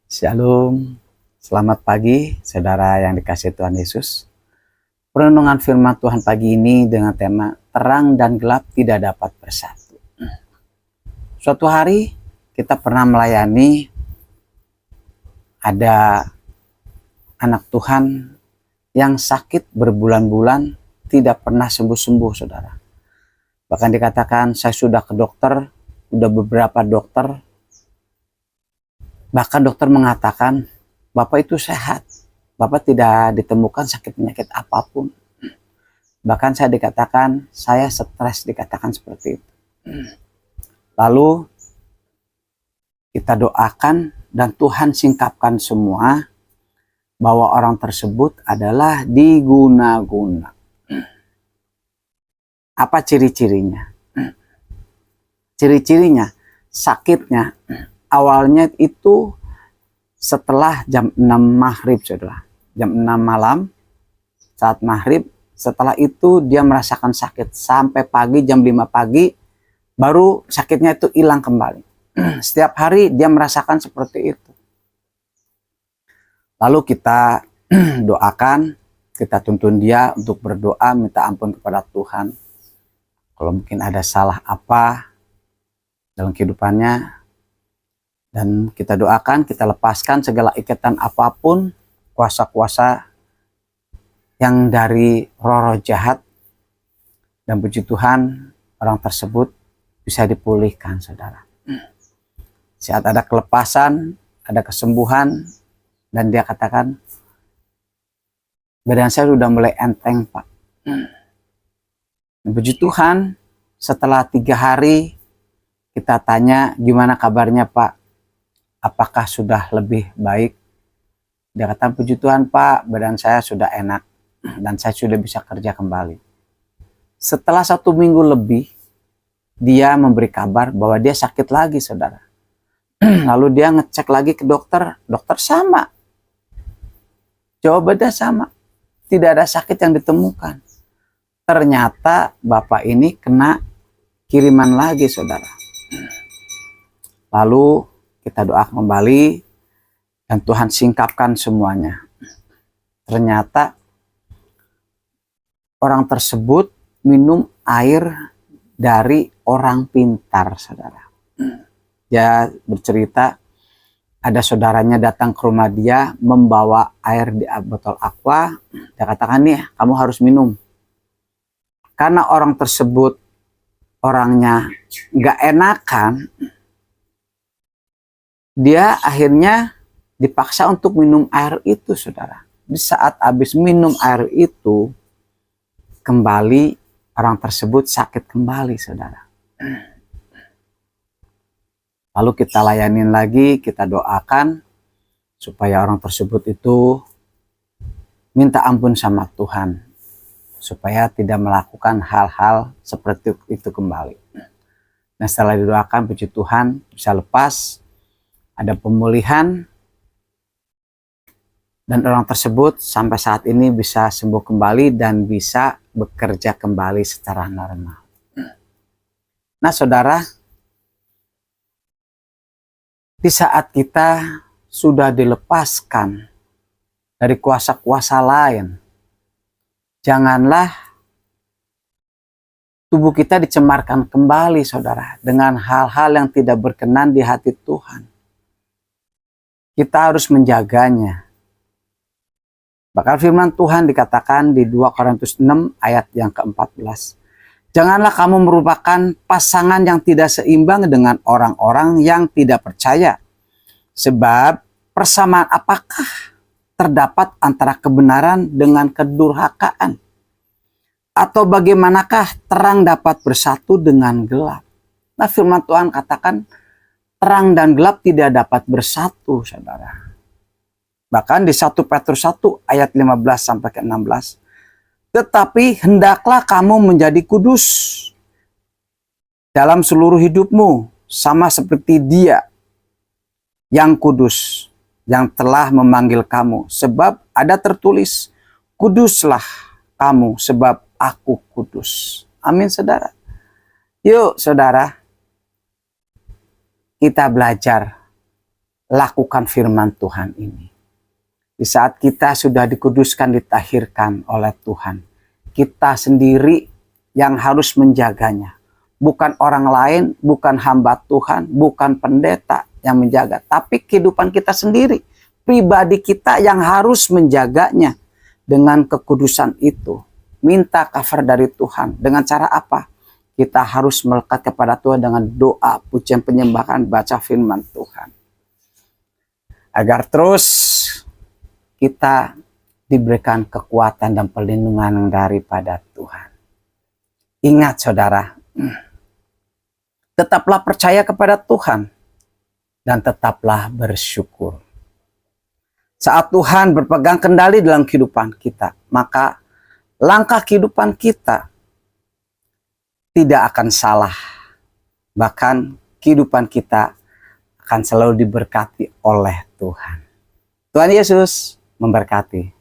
Shalom, selamat pagi saudara yang dikasihi Tuhan Yesus. Perenungan firman Tuhan pagi ini dengan tema terang dan gelap tidak dapat bersatu. Suatu hari kita pernah melayani ada anak Tuhan yang sakit berbulan-bulan tidak pernah sembuh-sembuh saudara. Bahkan dikatakan saya sudah ke dokter, sudah beberapa dokter. Bahkan dokter mengatakan, Bapak itu sehat. Bapak tidak ditemukan sakit penyakit apapun. Bahkan saya dikatakan, saya stres dikatakan seperti itu. Lalu kita doakan dan Tuhan singkapkan semua bahwa orang tersebut adalah diguna-guna. Apa ciri-cirinya? Ciri-cirinya, sakitnya, awalnya itu setelah jam 6 maghrib saudara. Jam 6 malam saat maghrib. Setelah itu dia merasakan sakit. Sampai pagi jam 5 pagi baru sakitnya itu hilang kembali. Setiap hari dia merasakan seperti itu. Lalu kita doakan. Kita tuntun dia untuk berdoa minta ampun kepada Tuhan. Kalau mungkin ada salah apa dalam kehidupannya. Dan kita doakan, kita lepaskan segala ikatan apapun, kuasa-kuasa yang dari roh-roh jahat. Dan puji Tuhan, orang tersebut bisa dipulihkan, saudara. Saat ada kelepasan, ada kesembuhan, dan dia katakan, badan saya sudah mulai enteng, Pak. Dan puji Tuhan, setelah 3 hari, kita tanya, gimana kabarnya, Pak? Apakah sudah lebih baik? Dia kata, puji Tuhan Pak, badan saya sudah enak dan saya sudah bisa kerja kembali. Setelah 1 minggu lebih, dia memberi kabar bahwa dia sakit lagi saudara. Lalu dia ngecek lagi ke dokter, dokter sama. Jawabannya sama, tidak ada sakit yang ditemukan. Ternyata Bapak ini kena kiriman lagi saudara. Lalu kita doa kembali dan Tuhan singkapkan semuanya. Ternyata orang tersebut minum air dari orang pintar, saudara. Dia bercerita ada saudaranya datang ke rumah dia membawa air di botol aqua. Dia katakan nih kamu harus minum. Karena orang tersebut orangnya nggak enakan. Dia akhirnya dipaksa untuk minum air itu, saudara. Di saat habis minum air itu, kembali orang tersebut sakit kembali, saudara. Lalu kita layanin lagi, kita doakan supaya orang tersebut itu minta ampun sama Tuhan. Supaya tidak melakukan hal-hal seperti itu kembali. Nah setelah didoakan, puji Tuhan bisa lepas. Ada pemulihan dan orang tersebut sampai saat ini bisa sembuh kembali dan bisa bekerja kembali secara normal. Nah saudara, di saat kita sudah dilepaskan dari kuasa-kuasa lain, janganlah tubuh kita dicemarkan kembali saudara dengan hal-hal yang tidak berkenan di hati Tuhan. Kita harus menjaganya. Bahkan firman Tuhan dikatakan di 2 Korintus 6 ayat yang ke-14. Janganlah kamu merupakan pasangan yang tidak seimbang dengan orang-orang yang tidak percaya. Sebab persamaan apakah terdapat antara kebenaran dengan kedurhakaan? Atau bagaimanakah terang dapat bersatu dengan gelap? Nah firman Tuhan katakan, terang dan gelap tidak dapat bersatu, saudara. Bahkan di 1 Petrus 1 ayat 15 sampai ke 16. Tetapi hendaklah kamu menjadi kudus dalam seluruh hidupmu, sama seperti Dia yang kudus, yang telah memanggil kamu. Sebab ada tertulis, kuduslah kamu sebab aku kudus. Amin, saudara. Yuk, saudara. Kita belajar lakukan firman Tuhan ini. Di saat kita sudah dikuduskan, ditahirkan oleh Tuhan, kita sendiri yang harus menjaganya. Bukan orang lain, bukan hamba Tuhan, bukan pendeta yang menjaga, tapi kehidupan kita sendiri, pribadi kita yang harus menjaganya dengan kekudusan itu. Minta cover dari Tuhan. Dengan cara apa? Kita harus melekat kepada Tuhan dengan doa, pujian, penyembahan, baca firman Tuhan. Agar terus kita diberikan kekuatan dan perlindungan daripada Tuhan. Ingat saudara, tetaplah percaya kepada Tuhan dan tetaplah bersyukur. Saat Tuhan berpegang kendali dalam kehidupan kita, maka langkah kehidupan kita tidak akan salah. Bahkan kehidupan kita akan selalu diberkati oleh Tuhan. Tuhan Yesus memberkati.